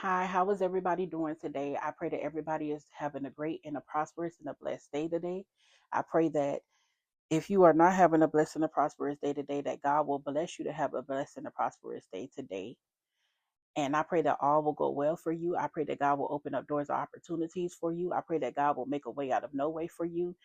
Hi, how is everybody doing today? I pray that everybody is having a great and a prosperous and a blessed day today. I pray that if you are not having a blessed and a prosperous day today, that God will bless you to have a blessed and a prosperous day today. And I pray that all will go well for you. I pray that God will open up doors of opportunities for you. I pray that God will make a way out of no way for you.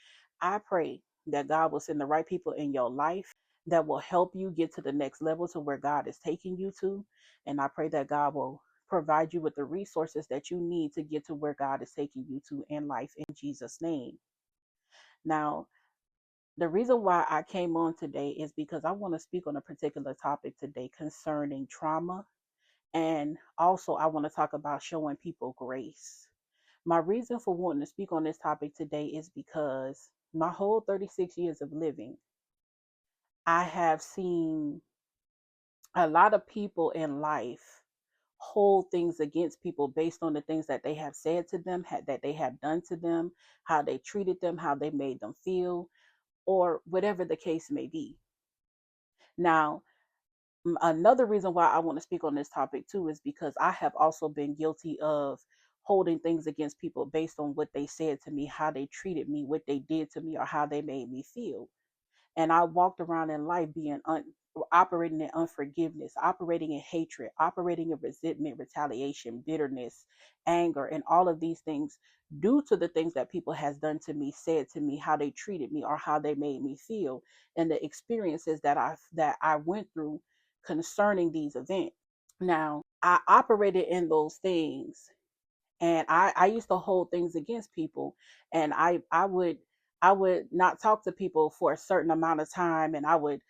I pray that God will send the right people in your life that will help you get to the next level to where God is taking you to. And I pray that God will provide you with the resources that you need to get to where God is taking you to in life in Jesus' name. Now, the reason why I came on today is because I want to speak on a particular topic today concerning trauma, and also, I want to talk about showing people grace. My reason for wanting to speak on this topic today is because my whole 36 years of living, I have seen a lot of people in life hold things against people based on the things that they have said to them, that they have done to them, how they treated them, how they made them feel, or whatever the case may be. Now, another reason why I want to speak on this topic too is because I have also been guilty of holding things against people based on what they said to me, how they treated me, what they did to me, or how they made me feel. And I walked around in life operating in unforgiveness, operating in hatred, operating in resentment, retaliation, bitterness, anger, and all of these things due to the things that people has done to me, said to me, how they treated me, or how they made me feel, and the experiences that I went through concerning these events. Now, I operated in those things, and I used to hold things against people, and I would not talk to people for a certain amount of time, and I would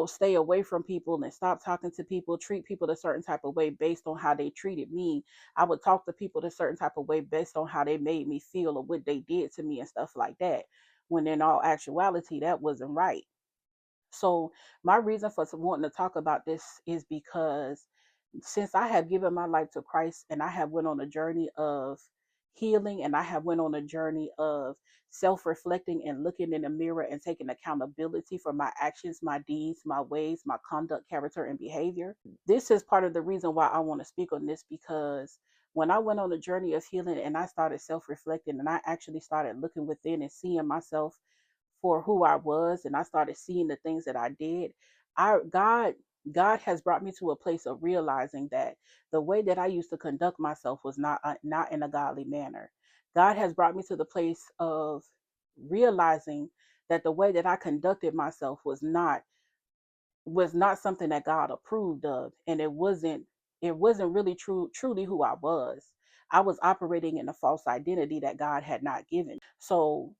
stay away from people and stop talking to people, treat people a certain type of way based on how they treated me. I would talk to people a certain type of way based on how they made me feel or what they did to me and stuff like that, when in all actuality that wasn't right. So my reason for wanting to talk about this is because since I have given my life to Christ, and I have went on a journey of healing, and I have went on a journey of self-reflecting and looking in the mirror and taking accountability for my actions, my deeds, my ways, my conduct, character, and behavior. This is part of the reason why I want to speak on this, because when I went on a journey of healing and I started self-reflecting and I actually started looking within and seeing myself for who I was, and I started seeing the things that I did, I God has brought me to a place of realizing that the way that I used to conduct myself was not in a godly manner. God has brought me to the place of realizing that the way that I conducted myself was not something that God approved of, and it wasn't really truly who I was. I was operating in a false identity that God had not given. So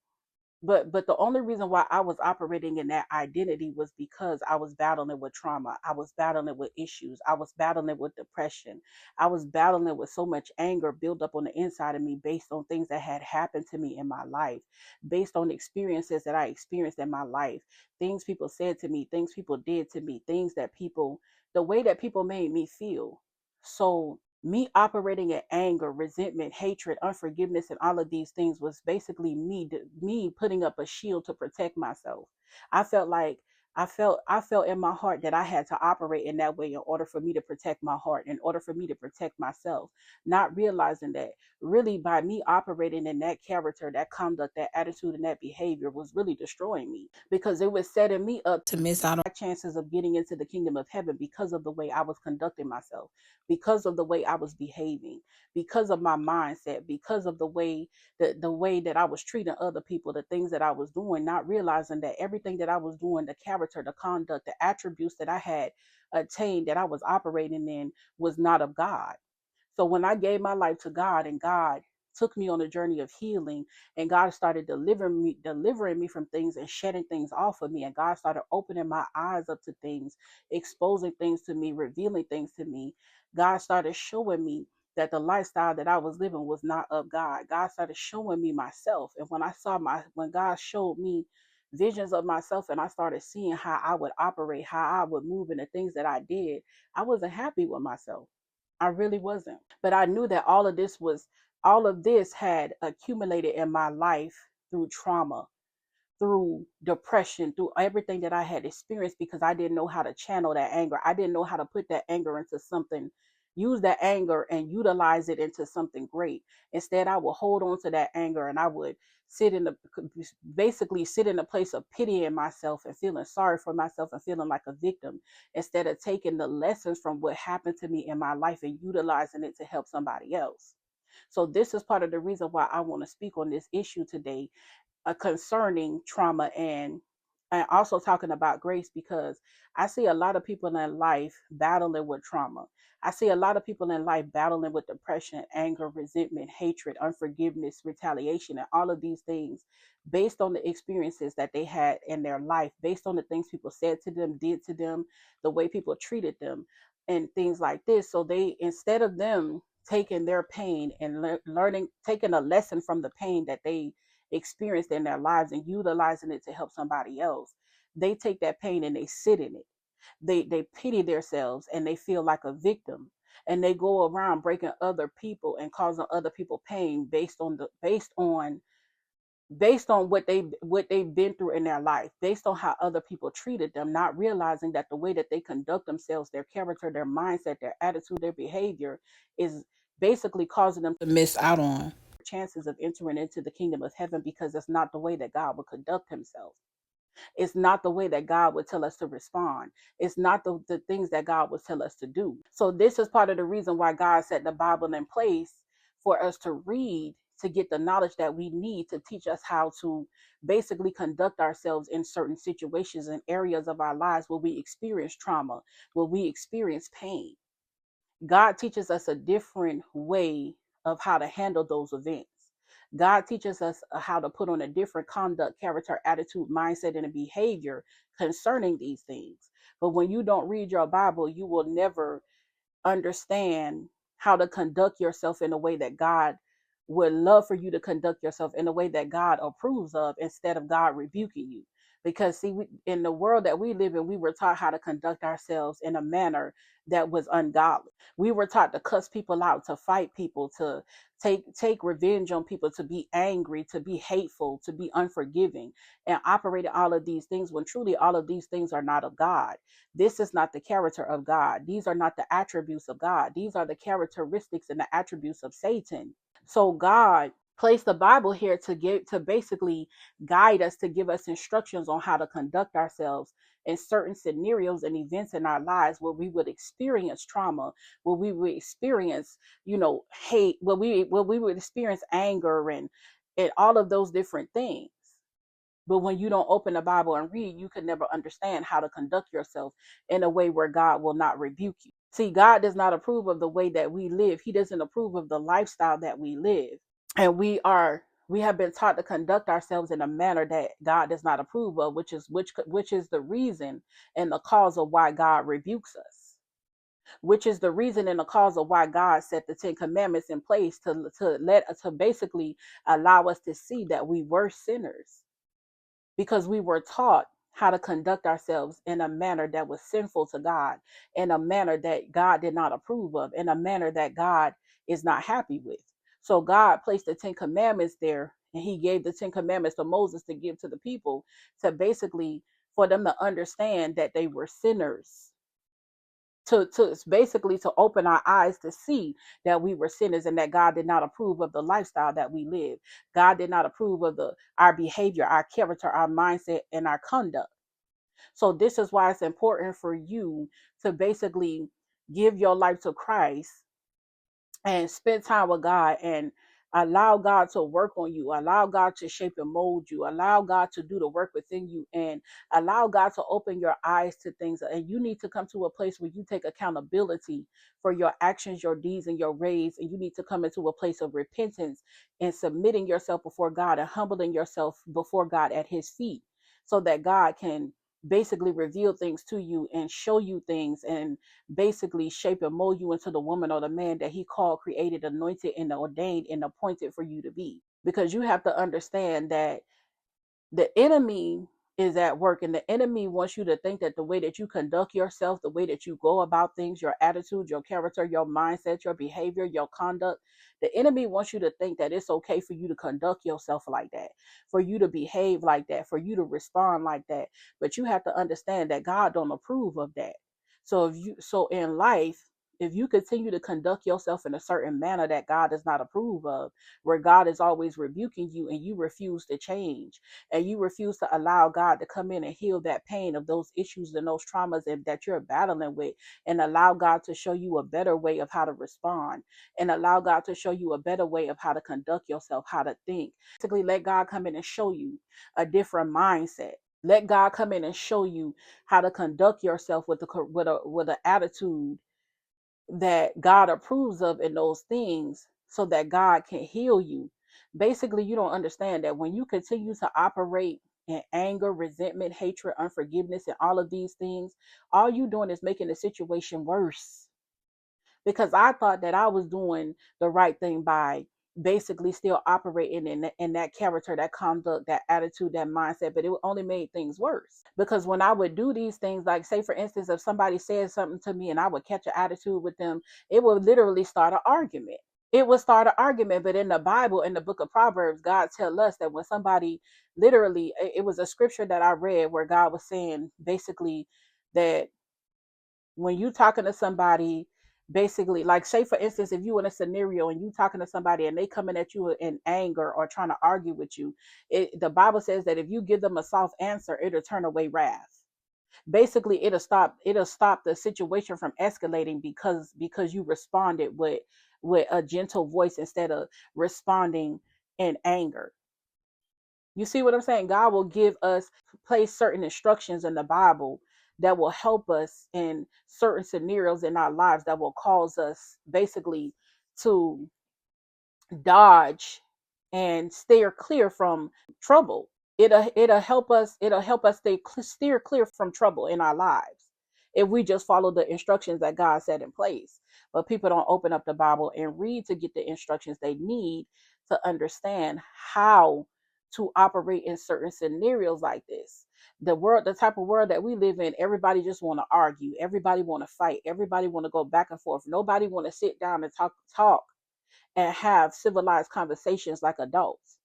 but the only reason why I was operating in that identity was because I was battling with trauma. I was battling with issues. I was battling with depression. I was battling with so much anger built up on the inside of me based on things that had happened to me in my life, based on experiences that I experienced in my life, things people said to me, things people did to me, the way that people made me feel. So me operating in anger, resentment, hatred, unforgiveness, and all of these things was basically me putting up a shield to protect myself. I felt like I felt in my heart that I had to operate in that way in order for me to protect my heart, in order for me to protect myself, not realizing that really by me operating in that character, that conduct, that attitude, and that behavior was really destroying me, because it was setting me up to miss out on my chances of getting into the kingdom of heaven because of the way I was conducting myself, because of the way I was behaving, because of my mindset, because of the way that I was treating other people, the things that I was doing, not realizing that everything that I was doing, the character, the conduct, the attributes that I had attained, that I was operating in, was not of God. So when I gave my life to God, and God took me on a journey of healing, and God started delivering me from things and shedding things off of me, and God started opening my eyes up to things, exposing things to me, revealing things to me. God started showing me that the lifestyle that I was living was not of God. God started showing me myself. And when God showed me visions of myself, and I started seeing how I would operate, how I would move, and the things that I did, I wasn't happy with myself. I really wasn't. But I knew that all of this had accumulated in my life through trauma, through depression, through everything that I had experienced, because I didn't know how to channel that anger. I didn't know how to put that anger into something, use that anger and utilize it into something great. Instead, I would hold on to that anger, and I would sit in the basically sit in a place of pitying myself and feeling sorry for myself and feeling like a victim, instead of taking the lessons from what happened to me in my life and utilizing it to help somebody else. So this is part of the reason why I want to speak on this issue today, concerning trauma, and also talking about grace, because I see a lot of people in life battling with trauma. I see a lot of people in life battling with depression, anger, resentment, hatred, unforgiveness, retaliation, and all of these things based on the experiences that they had in their life, based on the things people said to them, did to them, the way people treated them, and things like this. So they, instead of them taking their pain and learning, taking a lesson from the pain that they experienced in their lives and utilizing it to help somebody else, they take that pain and they sit in it. They pity themselves and they feel like a victim, and they go around breaking other people and causing other people pain based on what they've been through in their life, based on how other people treated them, not realizing that the way that they conduct themselves, their character, their mindset, their attitude, their behavior is basically causing them to miss out on chances of entering into the kingdom of heaven, because it's not the way that God would conduct himself. It's not the way that God would tell us to respond. It's not the things that God would tell us to do. So this is part of the reason why God set the Bible in place for us to read, to get the knowledge that we need to teach us how to basically conduct ourselves in certain situations and areas of our lives where we experience trauma, where we experience pain. God teaches us a different way of how to handle those events. God teaches us how to put on a different conduct, character, attitude, mindset, and a behavior concerning these things. But when you don't read your Bible, you will never understand how to conduct yourself in a way that God would love for you to conduct yourself, in a way that God approves of, instead of God rebuking you. Because see, in the world that we live in, we were taught how to conduct ourselves in a manner that was ungodly. We were taught to cuss people out, to fight people, to take revenge on people, to be angry, to be hateful, to be unforgiving, and operate in all of these things, when truly all of these things are not of God. This is not the character of God. These are not the attributes of God. These are the characteristics and the attributes of Satan. So God placed the Bible here to basically guide us, to give us instructions on how to conduct ourselves in certain scenarios and events in our lives where we would experience trauma, where we would experience, hate, where we would experience anger and all of those different things. But when you don't open the Bible and read, you can never understand how to conduct yourself in a way where God will not rebuke you. See, God does not approve of the way that we live. He doesn't approve of the lifestyle that we live. And we have been taught to conduct ourselves in a manner that God does not approve of, which is the reason and the cause of why God rebukes us. Which is the reason and the cause of why God set the 10 Commandments in place to basically allow us to see that we were sinners, because we were taught how to conduct ourselves in a manner that was sinful to God, in a manner that God did not approve of, in a manner that God is not happy with. So God placed the 10 Commandments there, and he gave the 10 Commandments to Moses to give to the people, to basically for them to understand that they were sinners, to basically to open our eyes to see that we were sinners, and that God did not approve of the lifestyle that we live. God did not approve of our behavior, our character, our mindset, and our conduct. So this is why it's important for you to basically give your life to Christ and spend time with God, and allow God to work on you, allow God to shape and mold you, allow God to do the work within you, and allow God to open your eyes to things. And you need to come to a place where you take accountability for your actions, your deeds, and your ways. And you need to come into a place of repentance and submitting yourself before God and humbling yourself before God at his feet, so that God can basically reveal things to you and show you things, and basically shape and mold you into the woman or the man that he called, created, anointed, and ordained and appointed for you to be. Because you have to understand that the enemy is at work, and the enemy wants you to think that the way that you conduct yourself, the way that you go about things, your attitude, your character, your mindset, your behavior, your conduct, the enemy wants you to think that it's okay for you to conduct yourself like that, for you to behave like that, for you to respond like that. But you have to understand that God don't approve of that. So in life, if you continue to conduct yourself in a certain manner that God does not approve of, where God is always rebuking you and you refuse to change and you refuse to allow God to come in and heal that pain of those issues and those traumas that you're battling with, and allow God to show you a better way of how to respond, and allow God to show you a better way of how to conduct yourself, how to think. Basically, let God come in and show you a different mindset. Let God come in and show you how to conduct yourself with an attitude that God approves of in those things, so that God can heal you. Basically, you don't understand that when you continue to operate in anger, resentment, hatred, unforgiveness, and all of these things, all you doing is making the situation worse. Because I thought that I was doing the right thing by basically still operating in that character, that conduct, that attitude, that mindset, but it only made things worse. Because when I would do these things, like say for instance, if somebody said something to me and I would catch an attitude with them, it would literally start an argument. It would start an argument. But in the Bible, in the book of Proverbs, God tell us that when somebody literally, it was a scripture that I read where God was saying basically that when you talking to somebody, basically, like say for instance, if you in a scenario and you talking to somebody and they coming at you in anger or trying to argue with you, the Bible says that if you give them a soft answer, it'll turn away wrath. Basically, it'll stop the situation from escalating, because you responded with a gentle voice instead of responding in anger. You see what I'm saying? God will place certain instructions in the Bible that will help us in certain scenarios in our lives that will cause us basically to dodge and steer clear from trouble. It'll help us steer clear from trouble in our lives if we just follow the instructions that God set in place. But people don't open up the Bible and read to get the instructions they need to understand how to operate in certain scenarios like this. The type of world that we live in, everybody just want to argue, everybody want to fight, everybody want to go back and forth. Nobody want to sit down and talk and have civilized conversations like adults.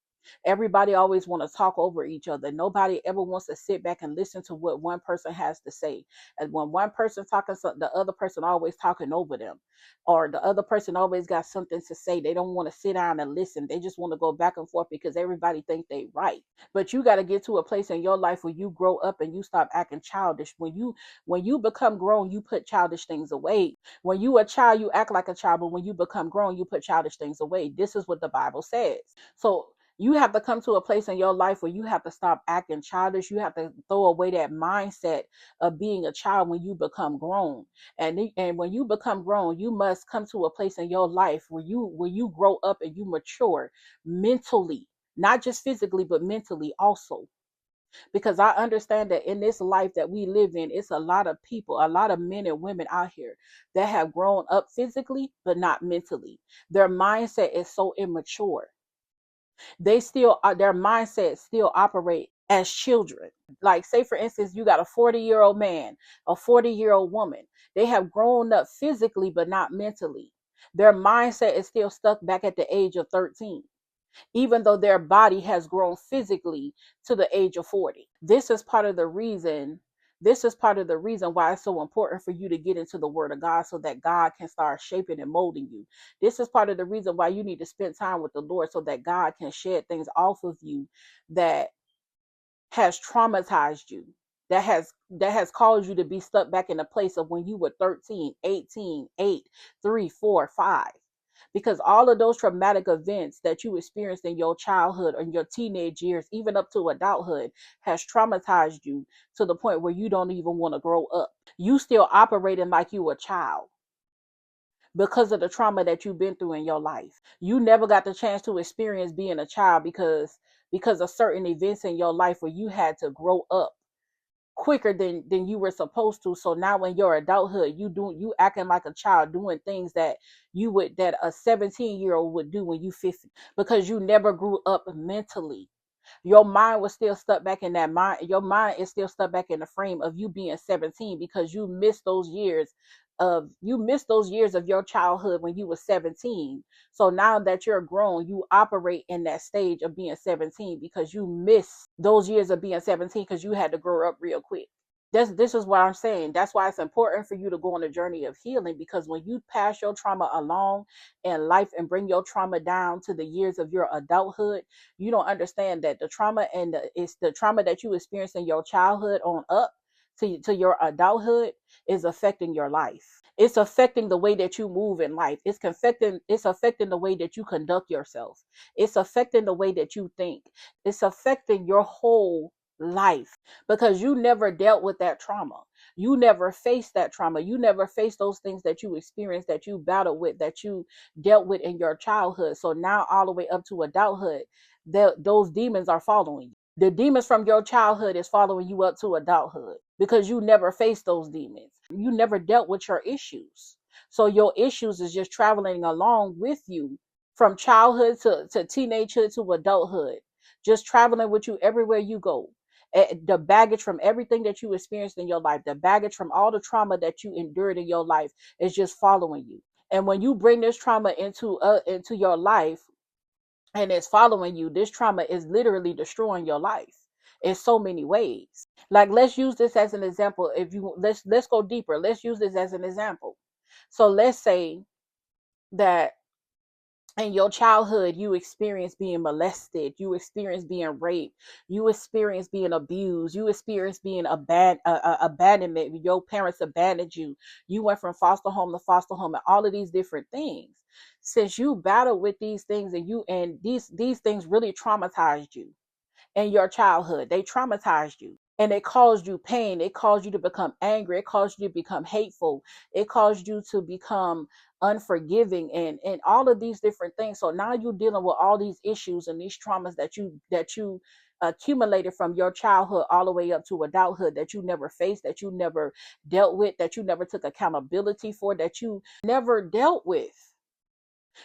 Everybody always want to talk over each other. Nobody ever wants to sit back and listen to what one person has to say. And when one person talking, the other person always talking over them, or the other person always got something to say. They don't want to sit down and listen. They just want to go back and forth because everybody think they right. But you got to get to a place in your life where you grow up and you stop acting childish. When you become grown, you put childish things away. When you a child, you act like a child, but when you become grown, you put childish things away. This is what the Bible says. So you have to come to a place in your life where you have to stop acting childish. You have to throw away that mindset of being a child when you become grown. And when you become grown, you must come to a place in your life where you grow up and you mature mentally, not just physically, but mentally also. Because I understand that in this life that we live in, it's a lot of people, a lot of men and women out here that have grown up physically, but not mentally. Their mindset is so immature. Their mindset still operate as children. Like say for instance, you got a 40-year-old man, a 40-year-old woman. They have grown up physically, but not mentally. Their mindset is still stuck back at the age of 13, even though their body has grown physically to the age of 40. This is part of the reason why it's so important for you to get into the word of God, so that God can start shaping and molding you. This is part of the reason why you need to spend time with the Lord, so that God can shed things off of you that has traumatized you, that has caused you to be stuck back in a place of when you were 13, 18, 8, 3, 4, 5. Because all of those traumatic events that you experienced in your childhood or in your teenage years, even up to adulthood, has traumatized you to the point where you don't even want to grow up. You still operating like you a child because of the trauma that you've been through in your life. You never got the chance to experience being a child because of certain events in your life where you had to grow up quicker than you were supposed to. So now in your adulthood, you acting like a child, doing things that a 17-year-old would do when you 50, because you never grew up mentally. Your mind was still stuck back in that mind. Your mind is still stuck back in the frame of you being 17, because you missed those years of your childhood when you were 17. So now that you're grown, you operate in that stage of being 17 because you miss those years of being 17 because you had to grow up real quick. This is what I'm saying. That's why it's important for you to go on a journey of healing, because when you pass your trauma along in life and bring your trauma down to the years of your adulthood, you don't understand that the trauma it's the trauma that you experienced in your childhood on up to your adulthood is affecting your life. It's affecting the way that you move in life. It's affecting the way that you conduct yourself. It's affecting the way that you think. It's affecting your whole life, because you never dealt with that trauma. You never faced that trauma. You never faced those things that you experienced, that you battled with, that you dealt with in your childhood. So now all the way up to adulthood, those demons are following you. The demons from your childhood is following you up to adulthood, because you never faced those demons. You never dealt with your issues. So your issues is just traveling along with you from childhood to teenagehood to adulthood, just traveling with you everywhere you go. The baggage from everything that you experienced in your life, the baggage from all the trauma that you endured in your life is just following you. And when you bring this trauma into your life and it's following you, this trauma is literally destroying your life in so many ways. Like, let's use this as an example. If you let's go deeper. Let's use this as an example. So let's say that in your childhood you experience being molested, you experience being raped, you experience being abused, you experience being abandonment. Your parents abandoned you. You went from foster home and all of these different things. Since you battled with these things, and these things really traumatized you in your childhood, they traumatized you and it caused you pain. It caused you to become angry. It caused you to become hateful. It caused you to become unforgiving and all of these different things. So now you're dealing with all these issues and these traumas that you accumulated from your childhood all the way up to adulthood, that you never faced, that you never dealt with, that you never took accountability for, that you never dealt with.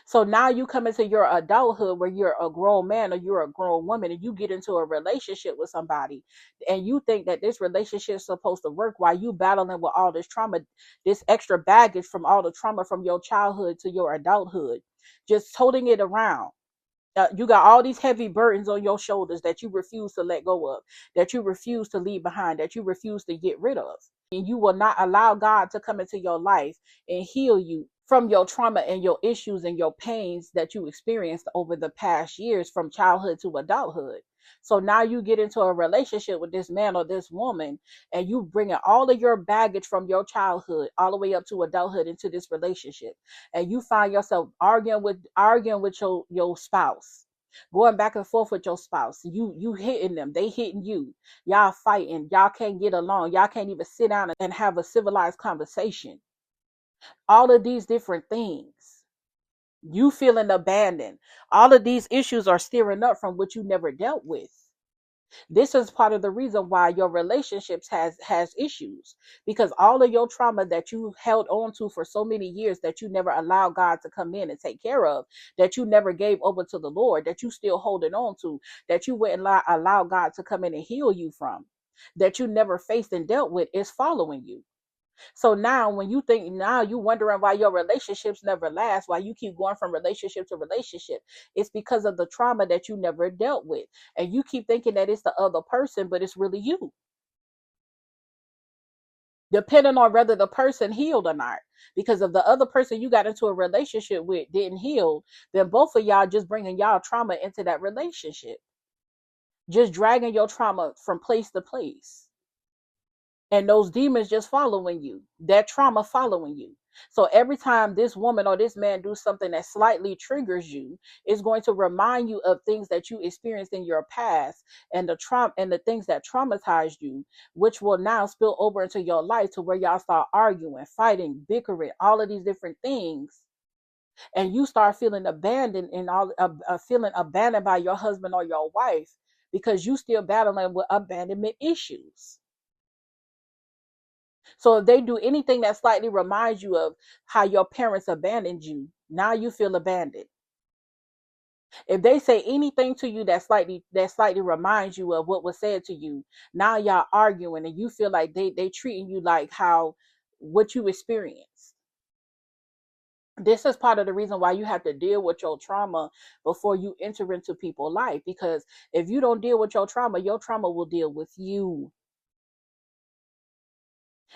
So now you come into your adulthood where you're a grown man or you're a grown woman and you get into a relationship with somebody and you think that this relationship is supposed to work while you battling with all this trauma, this extra baggage from all the trauma from your childhood to your adulthood, just toting it around. You got all these heavy burdens on your shoulders that you refuse to let go of, that you refuse to leave behind, that you refuse to get rid of. And you will not allow God to come into your life and heal you from your trauma and your issues and your pains that you experienced over the past years from childhood to adulthood. So now you get into a relationship with this man or this woman and you bringing all of your baggage from your childhood all the way up to adulthood into this relationship, and you find yourself arguing with your spouse, going back and forth with your spouse. You hitting them, they hitting you, y'all fighting, y'all can't get along, y'all can't even sit down and have a civilized conversation. All of these different things, you feeling abandoned, all of these issues are stirring up from what you never dealt with. This is part of the reason why your relationships has issues, because all of your trauma that you held on to for so many years, that you never allowed God to come in and take care of, that you never gave over to the Lord, that you still holding on to, that you wouldn't allow God to come in and heal you from, that you never faced and dealt with, is following you. So now when you think, now you wondering why your relationships never last, why you keep going from relationship to relationship, it's because of the trauma that you never dealt with. And you keep thinking that it's the other person, but it's really you. Depending on whether the person healed or not. Because if the other person you got into a relationship with didn't heal, then both of y'all just bringing y'all trauma into that relationship, just dragging your trauma from place to place. And those demons just following you, that trauma following you. So every time this woman or this man do something that slightly triggers you, it's going to remind you of things that you experienced in your past, and the trauma and the things that traumatized you, which will now spill over into your life to where y'all start arguing, fighting, bickering, all of these different things. And you start feeling abandoned and feeling abandoned by your husband or your wife, because you still battling with abandonment issues. So if they do anything that slightly reminds you of how your parents abandoned you, now you feel abandoned. If they say anything to you that slightly reminds you of what was said to you, now y'all arguing and you feel like they treating you like how what you experienced. This is part of the reason why you have to deal with your trauma before you enter into people's life. Because if you don't deal with your trauma will deal with you.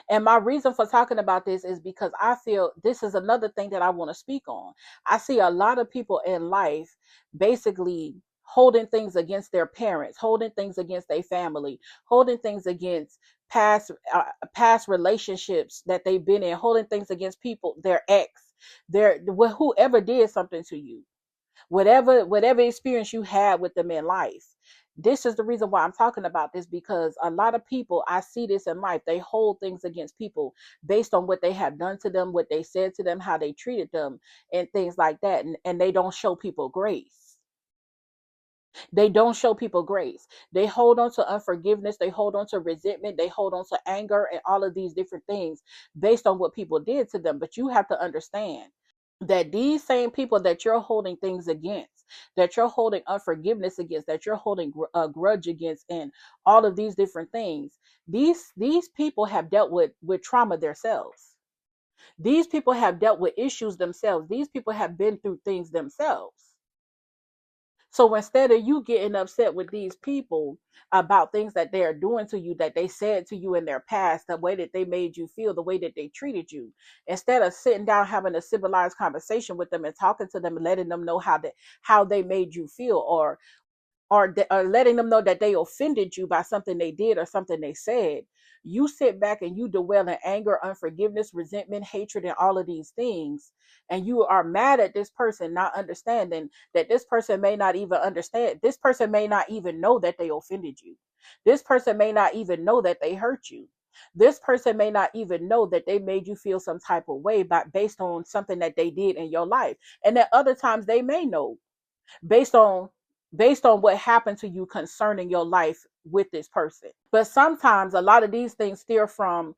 And my reason for talking about this is because I feel this is another thing that I want to speak on. I see a lot of people in life basically holding things against their parents, holding things against their family, holding things against past relationships that they've been in, holding things against people, their ex, their whoever did something to you, whatever experience you had with them in life. This is the reason why I'm talking about this, because a lot of people, I see this in life, they hold things against people based on what they have done to them, what they said to them, how they treated them, and things like that. And they don't show people grace. They don't show people grace. They hold on to unforgiveness, they hold on to resentment, they hold on to anger, and all of these different things based on what people did to them. But you have to understand that these same people that you're holding things against, that you're holding unforgiveness against, that you're holding a grudge against, and all of these different things, these people have dealt with trauma themselves. These people have dealt with issues themselves. These people have been through things themselves. So instead of you getting upset with these people about things that they are doing to you, that they said to you in their past, the way that they made you feel, the way that they treated you, instead of sitting down having a civilized conversation with them and talking to them and letting them know how they made you feel, or letting them know that they offended you by something they did or something they said, you sit back and you dwell in anger, unforgiveness, resentment, hatred, and all of these things. And you are mad at this person, not understanding that this person may not even understand. This person may not even know that they offended you. This person may not even know that they hurt you. This person may not even know that they made you feel some type of way based on something that they did in your life. And at other times they may know based on what happened to you concerning your life with this person. But sometimes a lot of these things steer from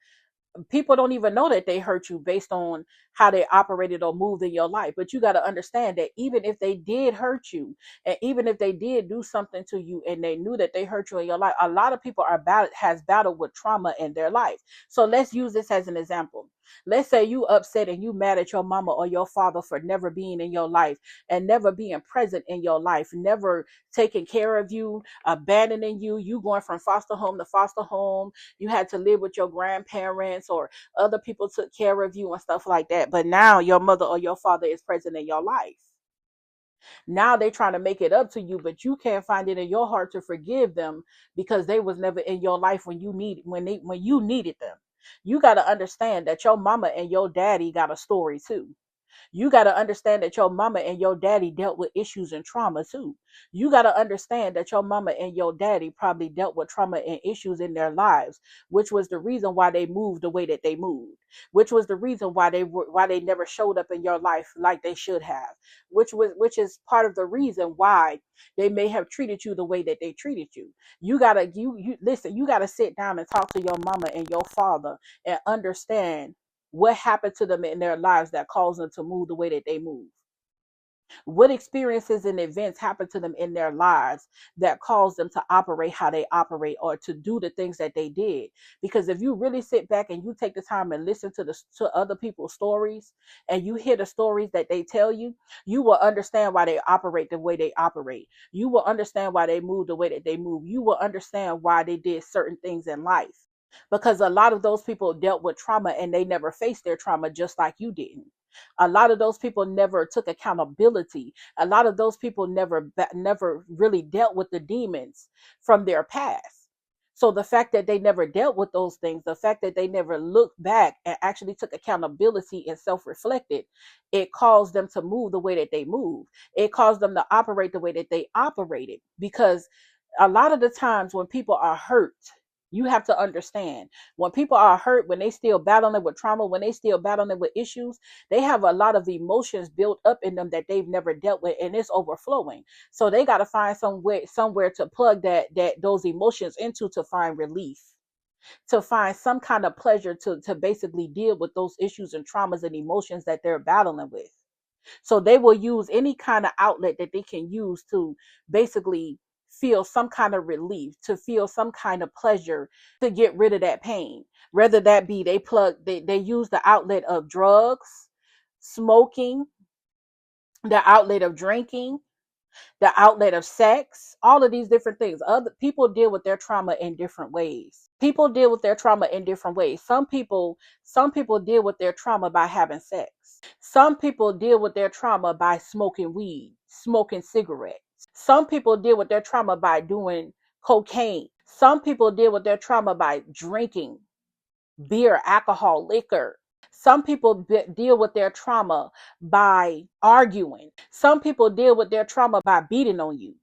people don't even know that they hurt you based on how they operated or moved in your life. But you got to understand that even if they did hurt you, and even if they did do something to you and they knew that they hurt you in your life, a lot of people has battled with trauma in their life. So let's use this as an example. Let's say you upset and you mad at your mama or your father for never being in your life and never being present in your life, never taking care of you, abandoning you going from foster home to foster home. You had to live with your grandparents or other people took care of you and stuff like that. But now your mother or your father is present in your life. Now they're trying to make it up to you, but you can't find it in your heart to forgive them because they was never in your life when you needed them. You got to understand that your mama and your daddy got a story too. You got to understand that your mama and your daddy dealt with issues and trauma too. You got to understand that your mama and your daddy probably dealt with trauma and issues in their lives, which was the reason why they moved the way that they moved, which was the reason why they never showed up in your life like they should have, which is part of the reason why they may have treated you the way that they treated you. You listen, you got to sit down and talk to your mama and your father and understand what happened to them in their lives that caused them to move the way that they move. What experiences and events happened to them in their lives that caused them to operate how they operate or to do the things that they did. Because if you really sit back and you take the time and listen to other people's stories and you hear the stories that they tell you, you will understand why they operate the way they operate. You will understand why they move the way that they move. You will understand why they did certain things in life, because a lot of those people dealt with trauma and they never faced their trauma just like you didn't. A lot of those people never took accountability. A lot of those people never really dealt with the demons from their past. So the fact that they never dealt with those things, the fact that they never looked back and actually took accountability and self-reflected, it caused them to move the way that they move. It caused them to operate the way that they operated. Because a lot of the times when people are hurt, you have to understand, when people are hurt, when they still battling with trauma, when they still battling with issues, they have a lot of emotions built up in them that they've never dealt with, and it's overflowing. So they got to find somewhere to plug that those emotions into, to find relief, to find some kind of pleasure, to basically deal with those issues and traumas and emotions that they're battling with. So they will use any kind of outlet that they can use to basically feel some kind of relief, to feel some kind of pleasure, to get rid of that pain. Whether that be they use the outlet of drugs, smoking, the outlet of drinking, the outlet of sex, all of these different things. Other people deal with their trauma in different ways. People deal with their trauma in different ways. Some people deal with their trauma by having sex. Some people deal with their trauma by smoking weed, smoking cigarettes. Some people deal with their trauma by doing cocaine. Some people deal with their trauma by drinking beer, alcohol, liquor. Some people deal with their trauma by arguing. Some people deal with their trauma by beating on you,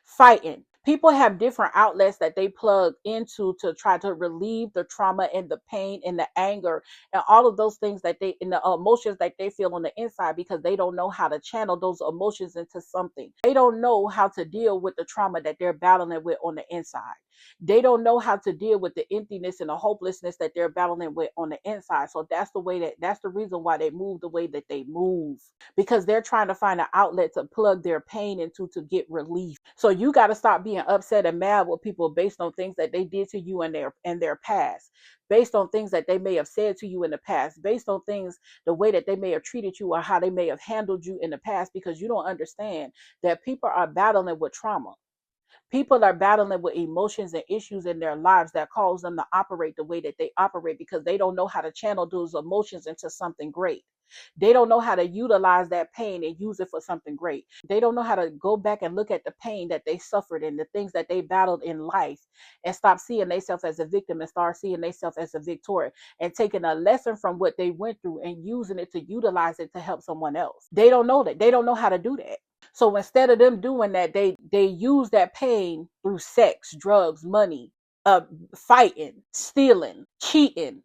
fighting. People have different outlets that they plug into to try to relieve the trauma and the pain and the anger and all of those things that they and the emotions that they feel on the inside, because they don't know how to channel those emotions into something. They don't know how to deal with the trauma that they're battling with on the inside. They don't know how to deal with the emptiness and the hopelessness that they're battling with on the inside. So that's the reason why they move the way that they move, because they're trying to find an outlet to plug their pain into to get relief. So you got to stop being upset and mad with people based on things that they did to you in their past, based on things that they may have said to you in the past, based on things, the way that they may have treated you or how they may have handled you in the past, because you don't understand that people are battling with trauma. People are battling with emotions and issues in their lives that cause them to operate the way that they operate, because they don't know how to channel those emotions into something great. They don't know how to utilize that pain and use it for something great. They don't know how to go back and look at the pain that they suffered and the things that they battled in life and stop seeing themselves as a victim and start seeing themselves as a victor and taking a lesson from what they went through and using it to utilize it to help someone else. They don't know that. They don't know how to do that. So instead of them doing that, they use that pain through sex, drugs, money, fighting, stealing, cheating,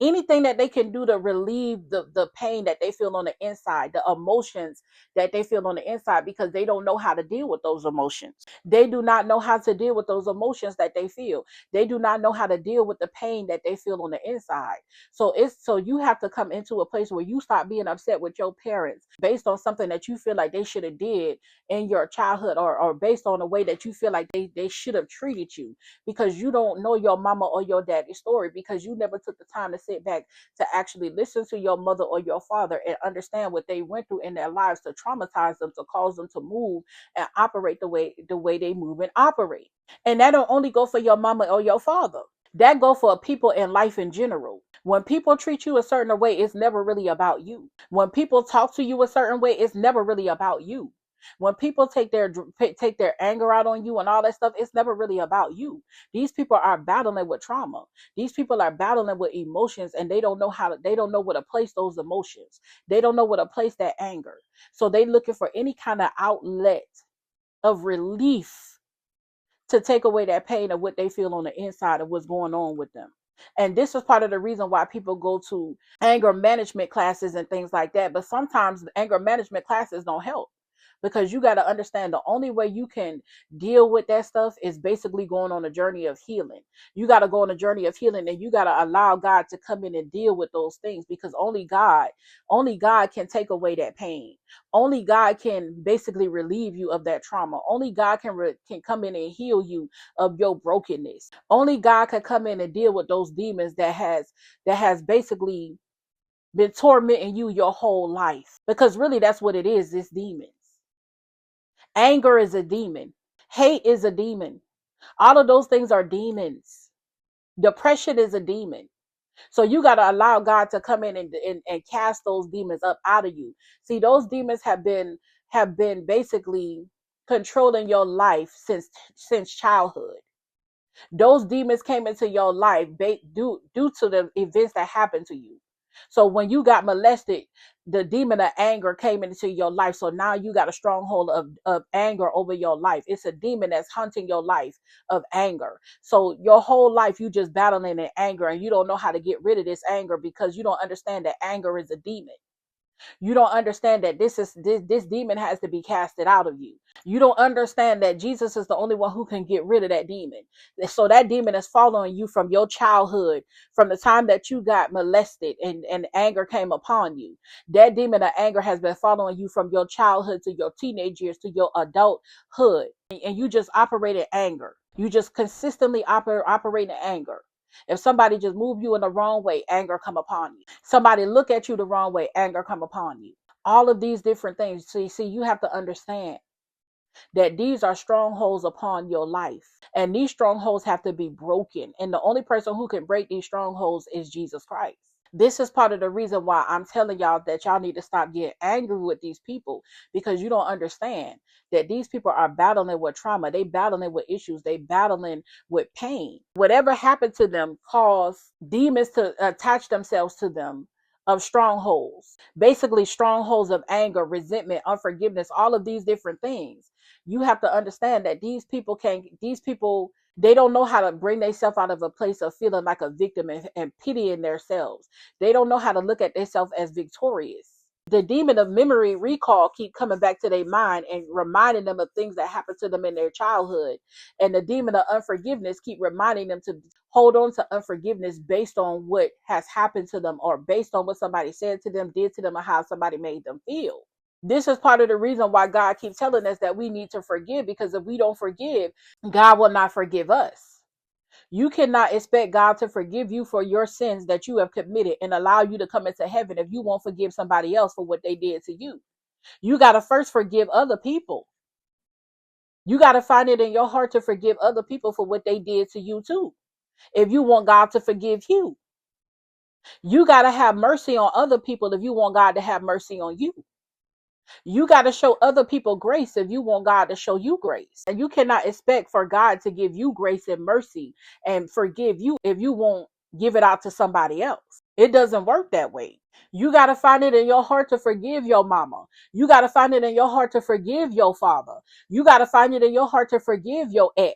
anything that they can do to relieve the pain that they feel on the inside, the emotions that they feel on the inside, because they don't know how to deal with those emotions. They do not know how to deal with those emotions that they feel. They do not know how to deal with the pain that they feel on the inside. So you have to come into a place where you stop being upset with your parents based on something that you feel like they should have did in your childhood, or based on the way that you feel like they should have treated you, because you don't know your mama or your daddy's story, because you never took the time to sit back to actually listen to your mother or your father and understand what they went through in their lives to traumatize them, to cause them to move and operate the way they move and operate. And that don't only go for your mama or your father. That go for people in life in general. When people treat you a certain way, it's never really about you. When people talk to you a certain way, it's never really about you. When people take their anger out on you and all that stuff, it's never really about you. These people are battling with trauma. These people are battling with emotions, and they don't know where to place those emotions. They don't know where to place that anger. So they looking for any kind of outlet of relief to take away that pain of what they feel on the inside of what's going on with them. And this is part of the reason why people go to anger management classes and things like that. But sometimes anger management classes don't help, because you got to understand the only way you can deal with that stuff is basically going on a journey of healing. You got to go on a journey of healing, and you got to allow God to come in and deal with those things, because only God can take away that pain. Only God can basically relieve you of that trauma. Only God can come in and heal you of your brokenness. Only God can come in and deal with those demons that has basically been tormenting you your whole life, because really that's what it is. It's demons. Anger is a demon. Hate is a demon. All of those things are demons. Depression is a demon. So you got to allow God to come in and cast those demons up out of you. See, those demons have been basically controlling your life since childhood. Those demons came into your life due to the events that happened to you. So when you got molested, the demon of anger came into your life. So now you got a stronghold of anger over your life. It's a demon that's hunting your life of anger. So your whole life you just battling in anger, and you don't know how to get rid of this anger, because you don't understand that anger is a demon. You don't understand that this demon has to be casted out of you. You don't understand that Jesus is the only one who can get rid of that demon. So that demon is following you from your childhood, from the time that you got molested and anger came upon you. That demon of anger has been following you from your childhood to your teenage years to your adulthood. And you just operate in anger. You just consistently operate in anger. If somebody just move you in the wrong way, anger come upon you. Somebody look at you the wrong way, anger come upon you. All of these different things. See, you have to understand that these are strongholds upon your life. And these strongholds have to be broken. And the only person who can break these strongholds is Jesus Christ. This is part of the reason why I'm telling y'all that y'all need to stop getting angry with these people, because you don't understand that these people are battling with trauma. They battling with issues. They battling with pain. Whatever happened to them caused demons to attach themselves to them, of strongholds, basically strongholds of anger, resentment, unforgiveness, all of these different things. You have to understand that these people, they don't know how to bring themselves out of a place of feeling like a victim and pitying themselves. They don't know how to look at themselves as victorious. The demon of memory recall keep coming back to their mind and reminding them of things that happened to them in their childhood. And the demon of unforgiveness keep reminding them to hold on to unforgiveness based on what has happened to them, or based on what somebody said to them, did to them, or how somebody made them feel. This is part of the reason why God keeps telling us that we need to forgive, because if we don't forgive, God will not forgive us. You cannot expect God to forgive you for your sins that you have committed and allow you to come into heaven if you won't forgive somebody else for what they did to you. You got to first forgive other people. You got to find it in your heart to forgive other people for what they did to you too, if you want God to forgive you. You got to have mercy on other people if you want God to have mercy on you. You got to show other people grace if you want God to show you grace. And you cannot expect for God to give you grace and mercy and forgive you if you won't give it out to somebody else. It doesn't work that way. You got to find it in your heart to forgive your mama. You got to find it in your heart to forgive your father. You got to find it in your heart to forgive your ex.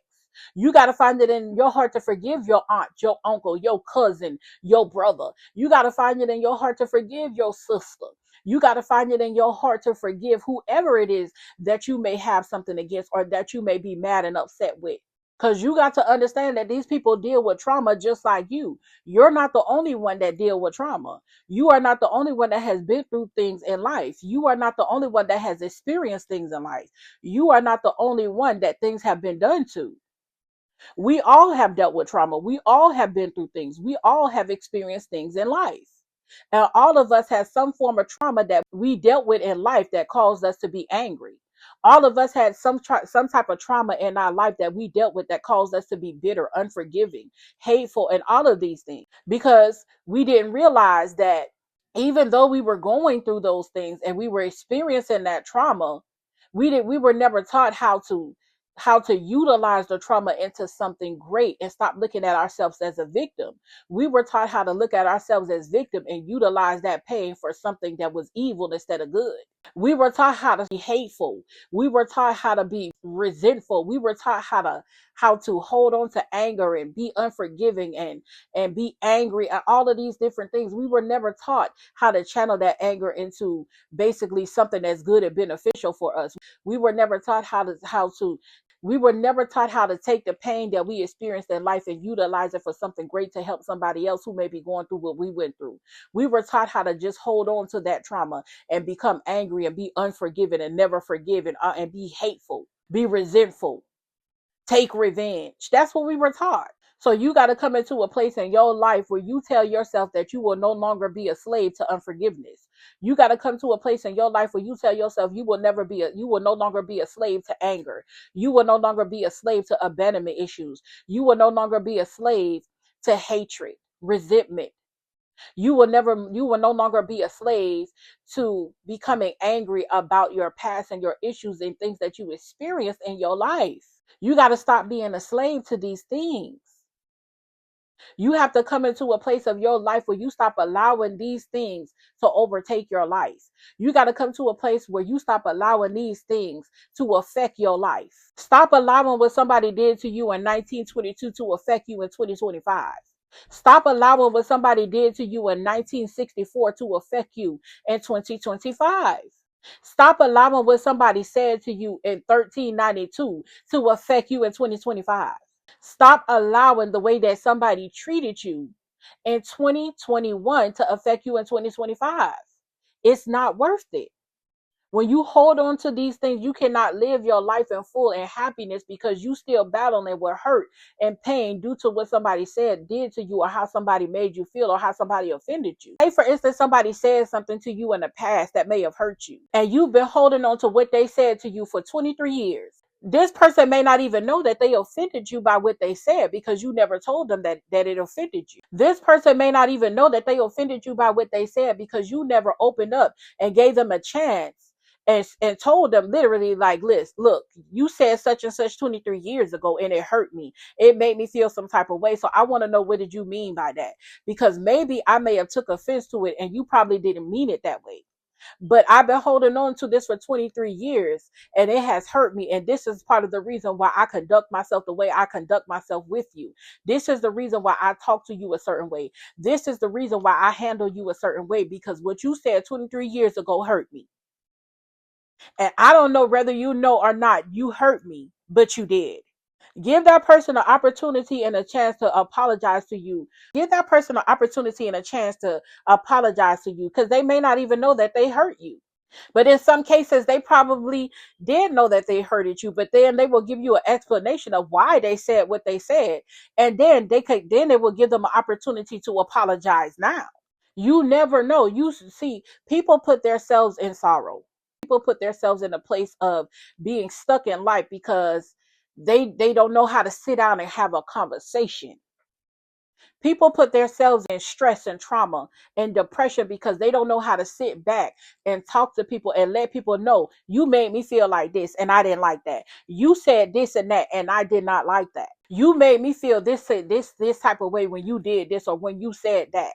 You got to find it in your heart to forgive your aunt, your uncle, your cousin, your brother. You got to find it in your heart to forgive your sister. You got to find it in your heart to forgive whoever it is that you may have something against, or that you may be mad and upset with. Because you got to understand that these people deal with trauma just like you. You're not the only one that deal with trauma. You are not the only one that has been through things in life. You are not the only one that has experienced things in life. You are not the only one that things have been done to. We all have dealt with trauma. We all have been through things. We all have experienced things in life. And all of us had some form of trauma that we dealt with in life that caused us to be angry. All of us had some type of trauma in our life that we dealt with that caused us to be bitter, unforgiving, hateful, and all of these things, because we didn't realize that even though we were going through those things and we were experiencing that trauma, we were never taught how to utilize the trauma into something great and stop looking at ourselves as a victim. We were taught how to look at ourselves as victim and utilize that pain for something that was evil instead of good. We were taught how to be hateful. We were taught how to be resentful. We were taught how to hold on to anger and be unforgiving and be angry and all of these different things. We were never taught how to channel that anger into basically something that's good and beneficial for us. We were never taught we were never taught how to take the pain that we experienced in life and utilize it for something great to help somebody else who may be going through what we went through. We were taught how to just hold on to that trauma and become angry and be unforgiving and never forgiven, and be hateful, be resentful, take revenge. That's what we were taught. So you got to come into a place in your life where you tell yourself that you will no longer be a slave to unforgiveness. You got to come to a place in your life where you tell yourself you will no longer be a slave to anger. You will no longer be a slave to abandonment issues. You will no longer be a slave to hatred, resentment. You will no longer be a slave to becoming angry about your past and your issues and things that you experienced in your life. You got to stop being a slave to these things. You have to come into a place of your life where you stop allowing these things to overtake your life. You got to come to a place where you stop allowing these things to affect your life. Stop allowing what somebody did to you in 1922 to affect you in 2025. Stop allowing what somebody did to you in 1964 to affect you in 2025. Stop allowing what somebody said to you in 1392 to affect you in 2025. Stop allowing the way that somebody treated you in 2021 to affect you in 2025. It's not worth it. When you hold on to these things, you cannot live your life in full and happiness because you still battling with hurt and pain due to what somebody said, did to you, or how somebody made you feel, or how somebody offended you. Say, for instance, somebody said something to you in the past that may have hurt you, and you've been holding on to what they said to you for 23 years. This person may not even know that they offended you by what they said because you never told them that it offended you. This person may not even know that they offended you by what they said because you never opened up and gave them a chance and told them literally, like, look, you said such and such 23 years ago and it hurt me. It made me feel some type of way. So I want to know, what did you mean by that? Because maybe I may have took offense to it and you probably didn't mean it that way. But I've been holding on to this for 23 years and it has hurt me. And this is part of the reason why I conduct myself the way I conduct myself with you. This is the reason why I talk to you a certain way. This is the reason why I handle you a certain way, because what you said 23 years ago hurt me. And I don't know whether you know or not, you hurt me, but you did. Give that person an opportunity and a chance to apologize to you. Give that person an opportunity and a chance to apologize to you, because they may not even know that they hurt you. But in some cases, they probably did know that they hurted you, but then they will give you an explanation of why they said what they said. And then they will give them an opportunity to apologize now. You never know. You see, people put themselves in sorrow. People put themselves in a place of being stuck in life because they don't know how to sit down and have a conversation. People put themselves in stress and trauma and depression because they don't know how to sit back and talk to people and let people know, you made me feel like this and I didn't like that. You said this and that and I did not like that. You made me feel this type of way when you did this or when you said that.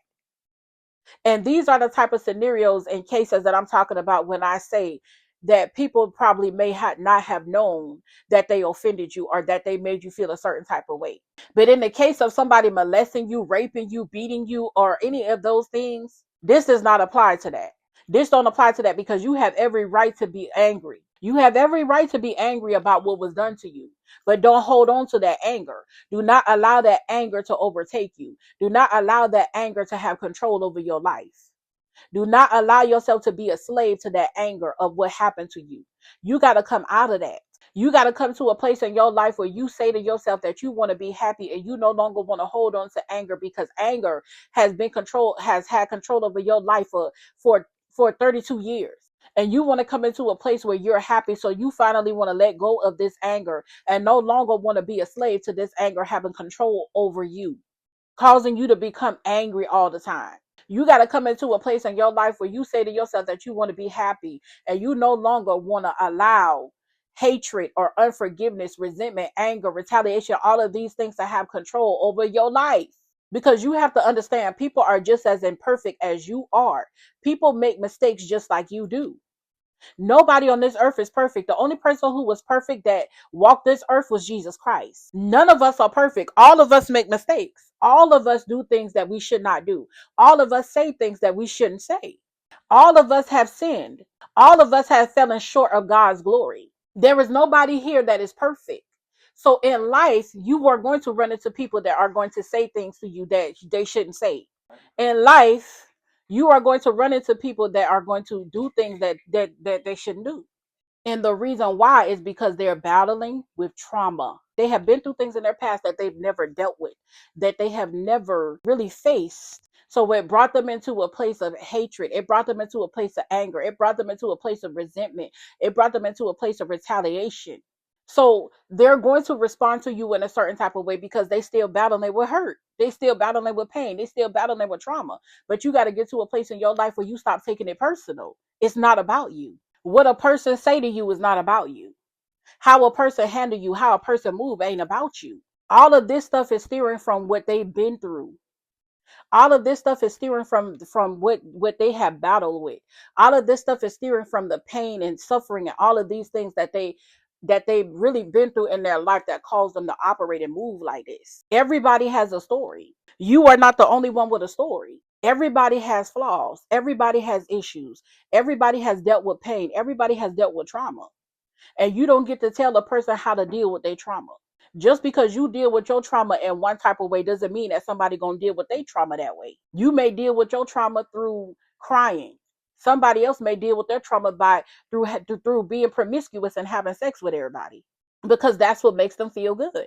And these are the type of scenarios and cases that I'm talking about when I say that people probably may not have known that they offended you or that they made you feel a certain type of way. But in the case of somebody molesting you, raping you, beating you, or any of those things, this does not apply to that. This don't apply to that because you have every right to be angry. You have every right to be angry about what was done to you, but don't hold on to that anger. Do not allow that anger to overtake you. Do not allow that anger to have control over your life. Do not allow yourself to be a slave to that anger of what happened to you. You got to come out of that. You got to come to a place in your life where you say to yourself that you want to be happy and you no longer want to hold on to anger, because anger has had control over your life for 32 years. And you want to come into a place where you're happy. So you finally want to let go of this anger and no longer want to be a slave to this anger having control over you, causing you to become angry all the time. You got to come into a place in your life where you say to yourself that you want to be happy and you no longer want to allow hatred or unforgiveness, resentment, anger, retaliation, all of these things to have control over your life. Because you have to understand, people are just as imperfect as you are. People make mistakes just like you do. Nobody on this earth is perfect. The only person who was perfect that walked this earth was Jesus Christ. None of us are perfect. All of us make mistakes. All of us do things that we should not do. All of us say things that we shouldn't say. All of us have sinned. All of us have fallen short of God's glory. There is nobody here that is perfect. So in life, you are going to run into people that are going to say things to you that they shouldn't say. In life, you are going to run into people that are going to do things that they shouldn't do. And the reason why is because they're battling with trauma. They have been through things in their past that they've never dealt with, that they have never really faced. So it brought them into a place of hatred. It brought them into a place of anger. It brought them into a place of resentment. It brought them into a place of retaliation. So they're going to respond to you in a certain type of way because they still battling with hurt. They still battling with pain. They still battling with trauma. But you got to get to a place in your life where you stop taking it personal. It's not about you. What a person say to you is not about you. How a person handle you, how a person move ain't about you. All of this stuff is steering from what they've been through. All of this stuff is steering from what they have battled with. All of this stuff is steering from the pain and suffering and all of these things that they've really been through in their life that caused them to operate and move like this. Everybody has a story. You are not the only one with a story. Everybody has flaws. Everybody has issues. Everybody has dealt with pain. Everybody has dealt with trauma. And you don't get to tell a person how to deal with their trauma. Just because you deal with your trauma in one type of way doesn't mean that somebody gonna deal with their trauma that way. You may deal with your trauma through crying, Somebody else may deal with their trauma by through being promiscuous and having sex with everybody, because that's what makes them feel good.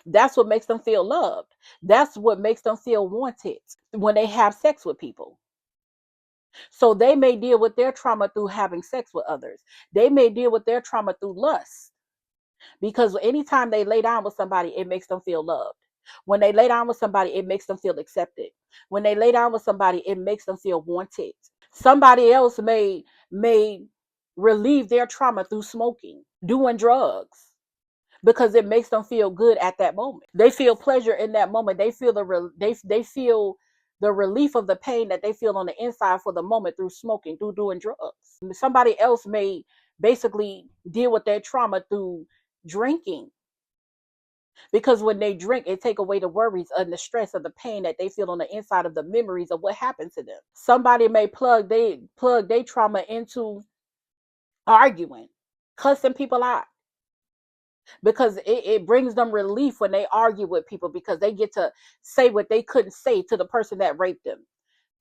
That's what makes them feel loved. That's what makes them feel wanted when they have sex with people. So they may deal with their trauma through having sex with others. They may deal with their trauma through lust, because anytime they lay down with somebody, it makes them feel loved. When they lay down with somebody, it makes them feel accepted. When they lay down with somebody, it makes them feel wanted. Somebody else may relieve their trauma through smoking, doing drugs, because it makes them feel good at that moment. They feel pleasure in that moment. They feel they feel the relief of the pain that they feel on the inside for the moment through smoking, through doing drugs. Somebody else may basically deal with their trauma through drinking, because when they drink, it take away the worries and the stress of the pain that they feel on the inside of the memories of what happened to them. Somebody may plug their trauma into arguing, cussing people out, because it brings them relief when they argue with people, because they get to say what they couldn't say to the person that raped them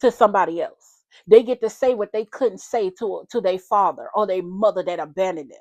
to somebody else. They get to say what they couldn't say to their father or their mother that abandoned them.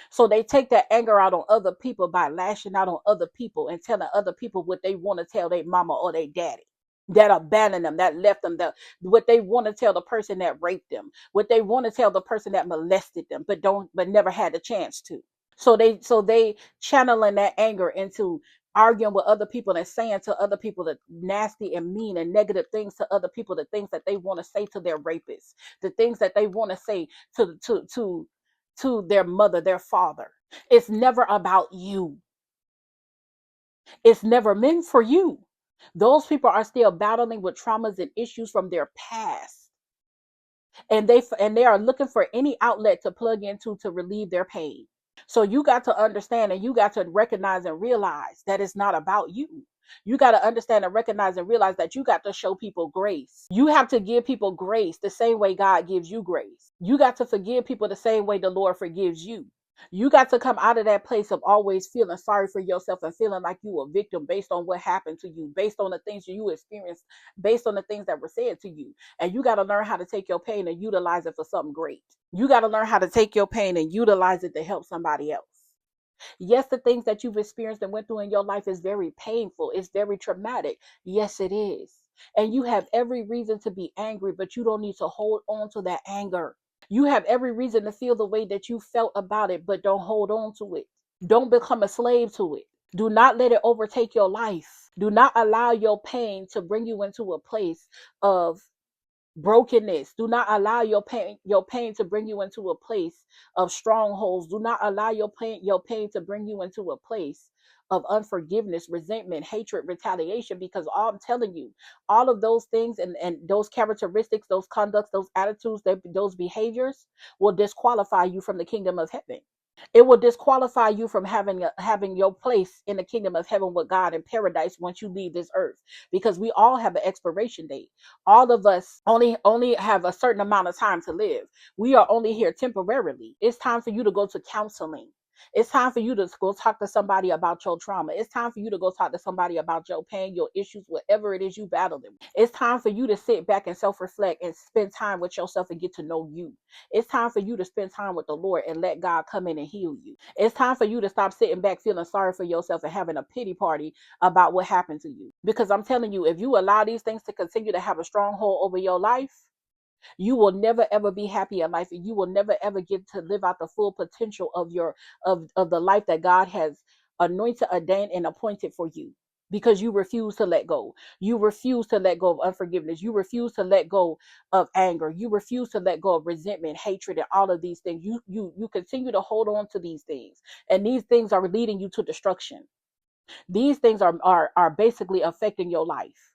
So they take that anger out on other people by lashing out on other people and telling other people what they want to tell their mama or their daddy that abandoned them, that left them, what they want to tell the person that raped them, what they want to tell the person that molested them, but never had the chance to. So they channeling that anger into arguing with other people and saying to other people the nasty and mean and negative things to other people, the things that they want to say to their rapists, the things that they want to say to their mother, their father. It's never about you. It's never meant for you. Those people are still battling with traumas and issues from their past. And they are looking for any outlet to plug into to relieve their pain. So you got to understand, and you got to recognize and realize that it's not about you. You got to understand and recognize and realize that you got to show people grace. You have to give people grace the same way God gives you grace. You got to forgive people the same way the Lord forgives you. You got to come out of that place of always feeling sorry for yourself and feeling like you a victim based on what happened to you, based on the things you experienced, based on the things that were said to you. And you got to learn how to take your pain and utilize it for something great. You got to learn how to take your pain and utilize it to help somebody else. Yes, the things that you've experienced and went through in your life is very painful. It's very traumatic. Yes, it is. And you have every reason to be angry, but you don't need to hold on to that anger. You have every reason to feel the way that you felt about it, but don't hold on to it. Don't become a slave to it. Do not let it overtake your life. Do not allow your pain to bring you into a place of brokenness. Do not allow your pain to bring you into a place of strongholds. Do not allow your pain to bring you into a place of unforgiveness, resentment, hatred, retaliation, because all I'm telling you, all of those things and those characteristics, those conducts, those attitudes, those behaviors will disqualify you from the kingdom of heaven. It will disqualify you from having your place in the kingdom of heaven with God in paradise once you leave this earth, because we all have an expiration date. All of us only have a certain amount of time to live. We are only here temporarily. It's time for you to go to counseling. It's time for you to go talk to somebody about your trauma. It's time for you to go talk to somebody about your pain, your issues, whatever it is you battle them. It's time for you to sit back and self-reflect and spend time with yourself and get to know you. It's time for you to spend time with the Lord and let God come in and heal you. It's time for you to stop sitting back feeling sorry for yourself and having a pity party about what happened to you. Because I'm telling you, if you allow these things to continue to have a stronghold over your life, you will never ever be happy in life, and you will never ever get to live out the full potential of the life that God has anointed, ordained, and appointed for you, because you refuse to let go. You refuse to let go of unforgiveness. You refuse to let go of anger. You refuse to let go of resentment, hatred, and all of these things. You continue to hold on to these things, and these things are leading you to destruction. These things are basically affecting your life.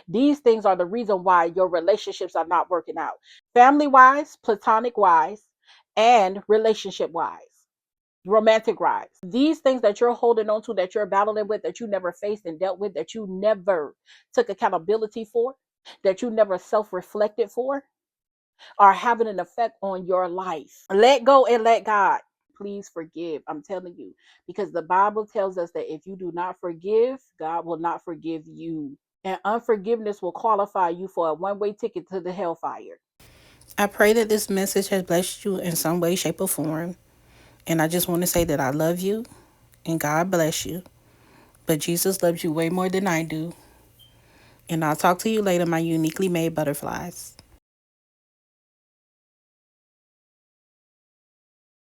These things are the reason why your relationships are not working out. Family wise, platonic wise, and relationship wise, romantic wise. These things that you're holding on to, that you're battling with, that you never faced and dealt with, that you never took accountability for, that you never self-reflected for, are having an effect on your life. Let go and let God. Please forgive. I'm telling you, because the Bible tells us that if you do not forgive, God will not forgive you. And unforgiveness will qualify you for a one-way ticket to the hellfire. I pray that this message has blessed you in some way, shape, or form. And I just want to say that I love you and God bless you. But Jesus loves you way more than I do. And I'll talk to you later, my uniquely made butterflies.